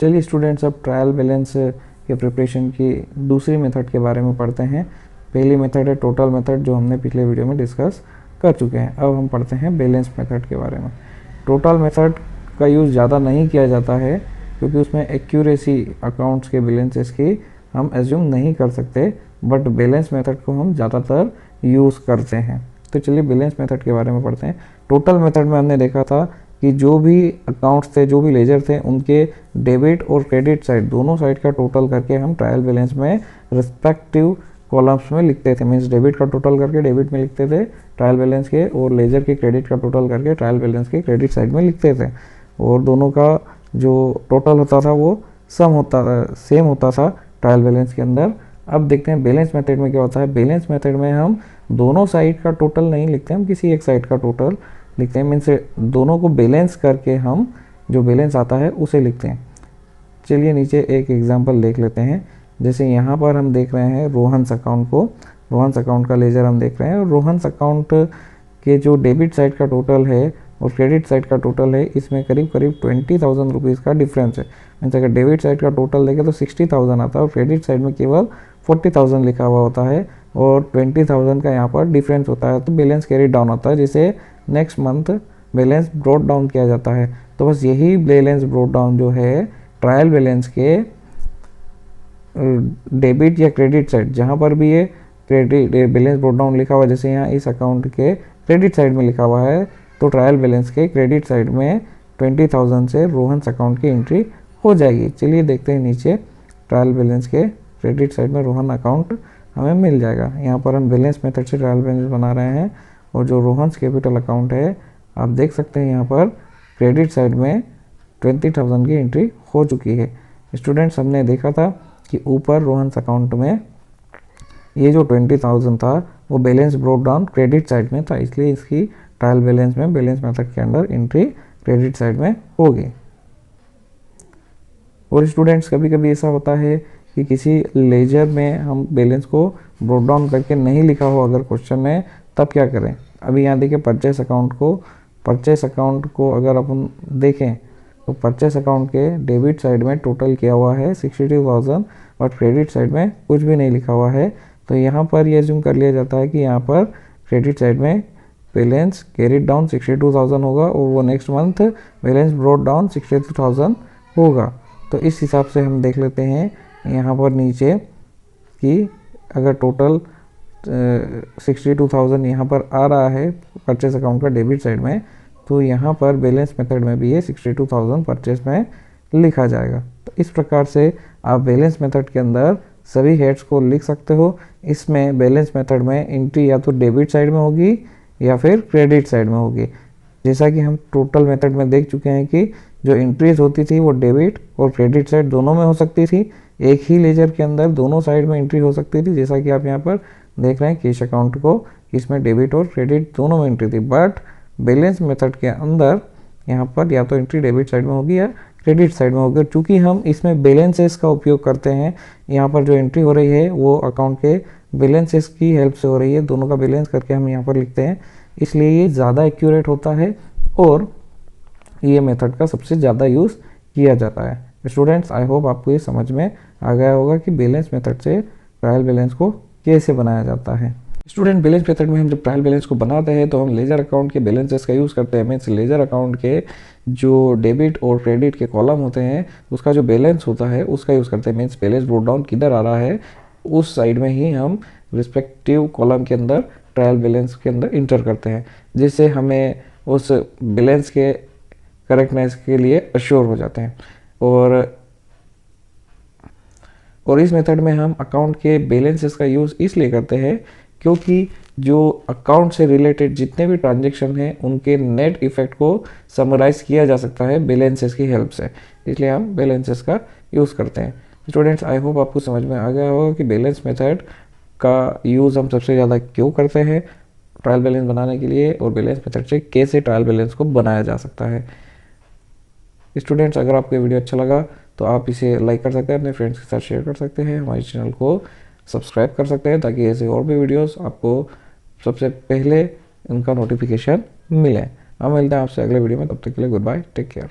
चलिए स्टूडेंट्स, अब trial balance के प्रिपरेशन की दूसरी मेथड के बारे में पढ़ते हैं। पहली मेथड है टोटल मेथड, जो हमने पिछले वीडियो में डिस्कस कर चुके हैं। अब हम पढ़ते हैं बैलेंस मेथड के बारे में। टोटल मेथड का यूज़ ज़्यादा नहीं किया जाता है क्योंकि उसमें एक्यूरेसी अकाउंट्स के बैलेंसेस की हम एज्यूम नहीं कर सकते, बट बैलेंस मेथड को हम ज़्यादातर यूज़ करते हैं। तो चलिए बैलेंस मेथड के बारे में पढ़ते हैं। टोटल मेथड में हमने देखा था कि जो भी अकाउंट्स थे, जो भी लेजर थे, उनके डेबिट और क्रेडिट साइड दोनों साइड का टोटल करके हम ट्रायल बैलेंस में रिस्पेक्टिव कॉलम्स में लिखते थे। मीन्स डेबिट का टोटल करके डेबिट में लिखते थे ट्रायल बैलेंस के, और लेजर के क्रेडिट का टोटल करके ट्रायल बैलेंस के क्रेडिट साइड में लिखते थे। और दोनों का जो टोटल होता था वो सेम होता था ट्रायल बैलेंस के अंदर। अब देखते हैं बैलेंस मेथड में क्या होता है। बैलेंस मेथड में हम दोनों साइड का टोटल नहीं लिखते, हम किसी एक साइड का टोटल लिखते हैं। मीन्स दोनों को बैलेंस करके हम जो बैलेंस आता है उसे लिखते हैं। चलिए नीचे एक एग्जांपल देख लेते हैं। जैसे यहाँ पर हम देख रहे हैं रोहन्स अकाउंट को, रोहन्स अकाउंट का लेजर हम देख रहे हैं, और रोहन्स अकाउंट के जो डेबिट साइड का टोटल है और क्रेडिट साइड का टोटल है, इसमें करीब 20,000 रुपीज़ का डिफरेंस है। मीन्स अगर डेबिट साइड का टोटल देखें तो 60,000 आता है और क्रेडिट साइड में केवल 40,000 लिखा हुआ होता है, और 20,000 का यहाँ पर डिफरेंस होता है। तो बैलेंस कैरी डाउन होता है, जिसे next month balance brought down किया जाता है। तो बस यही बैलेंस ब्रॉट डाउन जो है ट्रायल बैलेंस के डेबिट या क्रेडिट साइड, जहाँ पर भी ये क्रेडिट बैलेंस ब्रॉट डाउन लिखा हुआ है, जैसे यहाँ इस अकाउंट के क्रेडिट साइड में लिखा हुआ है, तो ट्रायल बैलेंस के क्रेडिट साइड में 20,000 से रोहन्स अकाउंट की एंट्री हो जाएगी। चलिए देखते हैं नीचे ट्रायल बैलेंस के क्रेडिट साइड में रोहन अकाउंट हमें मिल जाएगा। यहाँ पर हम बैलेंस मेथड से ट्रायल बैलेंस बना रहे हैं, और जो रोहन्स कैपिटल अकाउंट है, आप देख सकते हैं यहाँ पर क्रेडिट साइड में 20,000 की एंट्री हो चुकी है। स्टूडेंट्स, हमने देखा था कि ऊपर रोहन्स अकाउंट में ये जो 20,000 था वो balance brought down credit side में था, इसलिए इसकी ट्रायल बैलेंस में बैलेंस मेथड के अंदर एंट्री क्रेडिट साइड में होगी। और स्टूडेंट्स, कभी कभी ऐसा होता है कि किसी लेजर में हम बैलेंस को ब्रॉट डाउन करके नहीं लिखा हो अगर क्वेश्चन में, तब क्या करें। अभी यहाँ देखिए परचेस अकाउंट को अगर अपन देखें तो परचेस अकाउंट के डेबिट साइड में टोटल किया हुआ है 62,000, बट क्रेडिट साइड में कुछ भी नहीं लिखा हुआ है। तो यहाँ पर ये अज्यूम कर लिया जाता है कि यहाँ पर क्रेडिट साइड में बैलेंस कैरिड डाउन 62,000 होगा, और वो next month balance brought down 62,000 होगा। तो इस हिसाब से हम देख लेते हैं यहाँ पर नीचे कि अगर टोटल 62,000 यहाँ पर आ रहा है परचेस अकाउंट का डेबिट साइड में, तो यहाँ पर बैलेंस मेथड में भी ये 62,000 परचेस में लिखा जाएगा। तो इस प्रकार से आप बैलेंस मेथड के अंदर सभी हेड्स को लिख सकते हो। इसमें बैलेंस मेथड में एंट्री या तो डेबिट साइड में होगी या फिर क्रेडिट साइड में होगी। जैसा कि हम टोटल मेथड में देख चुके हैं कि जो एंट्रीज होती थी वो डेबिट और क्रेडिट साइड दोनों में हो सकती थी। एक ही लेजर के अंदर दोनों साइड में एंट्री हो सकती थी, जैसा कि आप यहाँ पर देख रहे हैं कैश अकाउंट को, इसमें डेबिट और क्रेडिट दोनों में एंट्री थी। बट बैलेंस मेथड के अंदर यहाँ पर या तो एंट्री डेबिट साइड में होगी या क्रेडिट साइड में होगी। चूँकि हम इसमें बैलेंसेस का उपयोग करते हैं, यहाँ पर जो एंट्री हो रही है वो अकाउंट के बैलेंसेस की हेल्प से हो रही है, दोनों का बैलेंस करके हम यहाँ पर लिखते हैं, इसलिए ये ज़्यादा एक्यूरेट होता है और ये मेथड का सबसे ज़्यादा यूज़ किया जाता है। स्टूडेंट्स, आई होप आपको ये समझ में आ गया होगा कि बैलेंस मेथड से ट्रायल बैलेंस को कैसे बनाया जाता है। स्टूडेंट, बैलेंस मेथड में हम जब ट्रायल बैलेंस को बनाते हैं तो हम लेजर अकाउंट के बैलेंसेस का यूज़ करते हैं। मीन्स लेजर अकाउंट के जो डेबिट और क्रेडिट के कॉलम होते हैं उसका जो बैलेंस होता है उसका यूज़ करते हैं। मीन्स बैलेंस ब्रॉट डाउन किधर आ रहा है उस साइड में ही हम रिस्पेक्टिव कॉलम के अंदर ट्रायल बैलेंस के अंदर इंटर करते हैं, जिससे हमें उस बैलेंस के करेक्टनेस के लिए अश्योर हो जाते हैं। और इस मेथड में हम अकाउंट के बैलेंसेस का यूज़ इसलिए करते हैं क्योंकि जो अकाउंट से रिलेटेड जितने भी ट्रांजैक्शन हैं उनके नेट इफेक्ट को समराइज किया जा सकता है बैलेंसेस की हेल्प से, इसलिए हम बैलेंसेस का यूज़ करते हैं। स्टूडेंट्स, आई होप आपको समझ में आ गया होगा कि बैलेंस मेथड का यूज़ हम सबसे ज़्यादा क्यों करते हैं ट्रायल बैलेंस बनाने के लिए, और बैलेंस मेथड से कैसे ट्रायल बैलेंस को बनाया जा सकता है। स्टूडेंट्स, अगर आपको ये वीडियो अच्छा लगा तो आप इसे लाइक कर सकते हैं, अपने फ्रेंड्स के साथ शेयर कर सकते हैं, हमारे चैनल को सब्सक्राइब कर सकते हैं ताकि ऐसे और भी वीडियोस आपको सबसे पहले उनका नोटिफिकेशन मिले। हम मिलते हैं आपसे अगले वीडियो में, तब तक के लिए गुड बाय, टेक केयर।